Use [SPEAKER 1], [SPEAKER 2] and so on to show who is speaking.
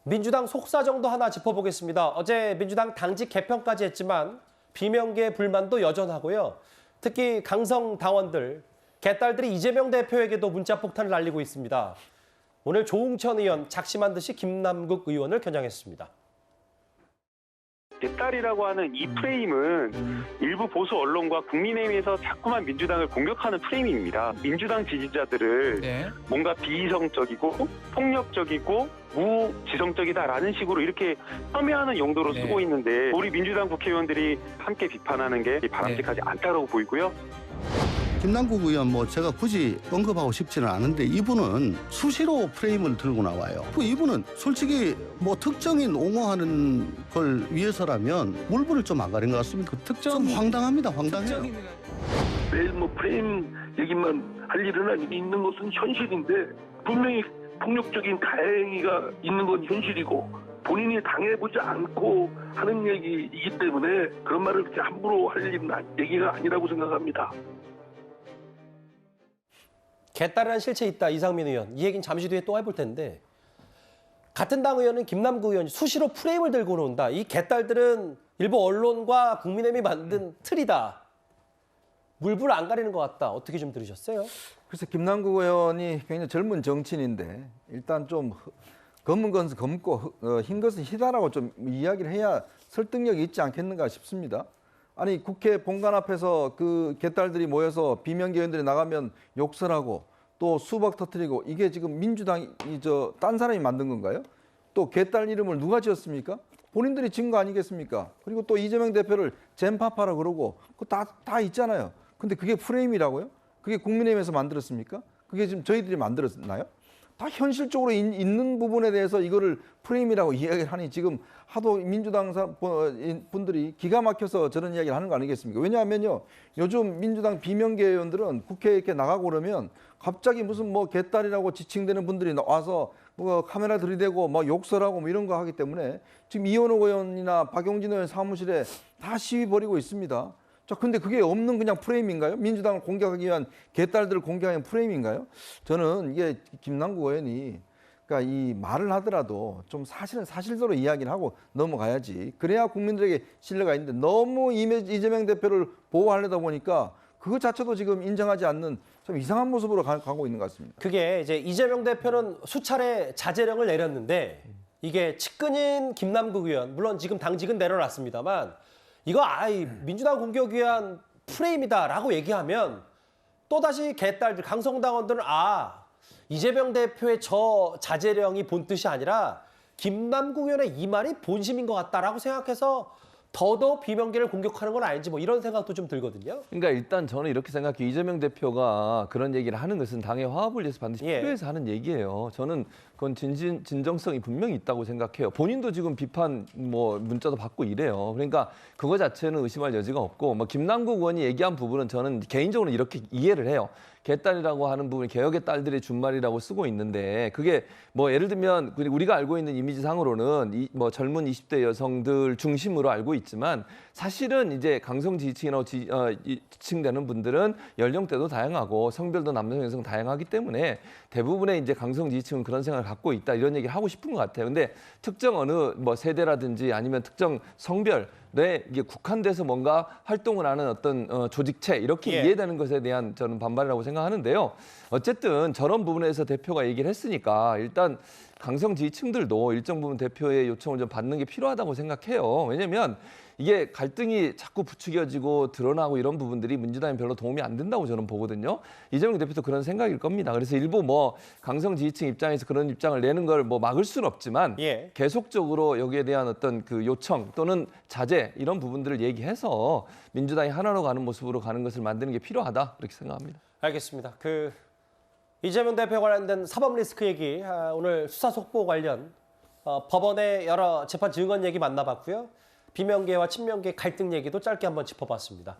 [SPEAKER 1] 민주당 속사정도 하나 짚어보겠습니다. 어제 민주당 당직 개편까지 했지만 비명계 불만도 여전하고요. 특히 강성 당원들, 개딸들이 이재명 대표에게도 문자 폭탄을 날리고 있습니다. 오늘 조응천 의원 작심한 듯이 김남국 의원을 겨냥했습니다.
[SPEAKER 2] 개딸이라고 하는 이 프레임은 일부 보수 언론과 국민의힘에서 자꾸만 민주당을 공격하는 프레임입니다. 민주당 지지자들을 뭔가 비이성적이고 폭력적이고 무지성적이다라는 식으로 이렇게 폄훼하는 용도로 쓰고 있는데 우리 민주당 국회의원들이 함께 비판하는 게 바람직하지 않다고 보이고요.
[SPEAKER 3] 김남국 의원 제가 굳이 언급하고 싶지는 않은데 이분은 수시로 프레임을 들고 나와요. 이분은 솔직히 특정인 옹호하는 걸 위해서라면 물불을 좀 안 가린 것 같습니다. 좀 황당합니다. 황당해요.
[SPEAKER 4] 매일 프레임 얘기만 할 일은 있는 것은 현실인데 분명히 폭력적인 가해가 있는 건 현실이고 본인이 당해보지 않고 하는 얘기이기 때문에 그런 말을 그렇게 함부로 할 얘기가 아니라고 생각합니다.
[SPEAKER 1] 개딸이라는 실체 있다, 이상민 의원. 이 얘기는 잠시 뒤에 또 해볼 텐데 같은 당 의원은 김남국 의원이 수시로 프레임을 들고 논다. 이 개딸들은 일부 언론과 국민의힘이 만든 틀이다. 물불 안 가리는 것 같다. 어떻게 좀 들으셨어요?
[SPEAKER 5] 글쎄 김남국 의원이 굉장히 젊은 정치인인데 일단 좀 검은 것은 검고 흰 것은 희다라고 좀 이야기를 해야 설득력이 있지 않겠는가 싶습니다. 아니 국회 본관 앞에서 그 개딸들이 모여서 비명계 의원들이 나가면 욕설하고 또 수박 터뜨리고 이게 지금 민주당이 딴 사람이 만든 건가요? 또 개딸 이름을 누가 지었습니까? 본인들이 지은 거 아니겠습니까? 그리고 또 이재명 대표를 젠파파라 그러고 그거 다 있잖아요. 근데 그게 프레임이라고요? 그게 국민의힘에서 만들었습니까? 그게 지금 저희들이 만들었나요? 다 현실적으로 있는 부분에 대해서 이거를 프레임이라고 이야기를 하니 지금 하도 민주당 분들이 기가 막혀서 저런 이야기를 하는 거 아니겠습니까? 왜냐하면요. 요즘 민주당 비명계 의원들은 국회에 이렇게 나가고 그러면 갑자기 무슨 개딸이라고 지칭되는 분들이 와서 카메라 들이대고 욕설하고 이런 거 하기 때문에 지금 이현욱 의원이나 박용진 의원 사무실에 다 시위 벌이고 있습니다. 자, 근데 그게 없는 그냥 프레임인가요? 민주당을 공격하기 위한 개딸들을 공격하는 프레임인가요? 저는 이게 김남국 의원이 그러니까 이 말을 하더라도 좀 사실은 사실대로 이야기를 하고 넘어가야지. 그래야 국민들에게 신뢰가 있는데 너무 이재명 대표를 보호하려다 보니까 그것 자체도 지금 인정하지 않는 좀 이상한 모습으로 가고 있는 것 같습니다.
[SPEAKER 1] 그게 이제 이재명 대표는 수차례 자제령을 내렸는데 이게 측근인 김남국 의원, 물론 지금 당직은 내려놨습니다만 이거 민주당 공격 위한 프레임이다라고 얘기하면 또다시 개딸들, 강성당원들은 이재명 대표의 저 자제령이 본 뜻이 아니라 김남국 의원의 이 말이 본심인 것 같다라고 생각해서 더더욱 비명계를 공격하는 건 아닌지 이런 생각도 좀 들거든요.
[SPEAKER 6] 그러니까 일단 저는 이렇게 생각해요. 이재명 대표가 그런 얘기를 하는 것은 당의 화합을 위해서 반드시 필요해서 하는 얘기예요. 저는 그건 진정성이 분명히 있다고 생각해요. 본인도 지금 비판 문자도 받고 이래요. 그러니까 그거 자체는 의심할 여지가 없고 김남국 의원이 얘기한 부분은 저는 개인적으로 이렇게 이해를 해요. 개딸이라고 하는 부분이 개혁의 딸들의 준말이라고 쓰고 있는데 그게 예를 들면 우리가 알고 있는 이미지상으로는 젊은 20대 여성들 중심으로 알고 있지만 사실은 이제 강성 지지층이라고 지칭되는 분들은 연령대도 다양하고 성별도 남성 여성 다양하기 때문에 대부분의 이제 강성 지지층은 그런 생각을 갖고 있다 이런 얘기를 하고 싶은 것 같아요. 근데 특정 어느 세대라든지 아니면 특정 성별에 이게 국한돼서 뭔가 활동을 하는 어떤 조직체 이렇게 이해되는 것에 대한 저는 반발이라고 생각하는데요. 어쨌든 저런 부분에서 대표가 얘기를 했으니까 일단 강성 지지층들도 일정 부분 대표의 요청을 좀 받는 게 필요하다고 생각해요. 왜냐하면 이게 갈등이 자꾸 부추겨지고 드러나고 이런 부분들이 민주당에 별로 도움이 안 된다고 저는 보거든요. 이재명 대표도 그런 생각일 겁니다. 그래서 일부 강성 지지층 입장에서 그런 입장을 내는 걸 막을 수는 없지만 계속적으로 여기에 대한 어떤 그 요청 또는 자제 이런 부분들을 얘기해서 민주당이 하나로 가는 모습으로 가는 것을 만드는 게 필요하다 그렇게 생각합니다.
[SPEAKER 1] 알겠습니다. 이재명 대표 관련된 사법 리스크 얘기 오늘 수사 속보 관련 법원의 여러 재판 증언 얘기 만나봤고요. 비명계와 친명계 갈등 얘기도 짧게 한번 짚어봤습니다.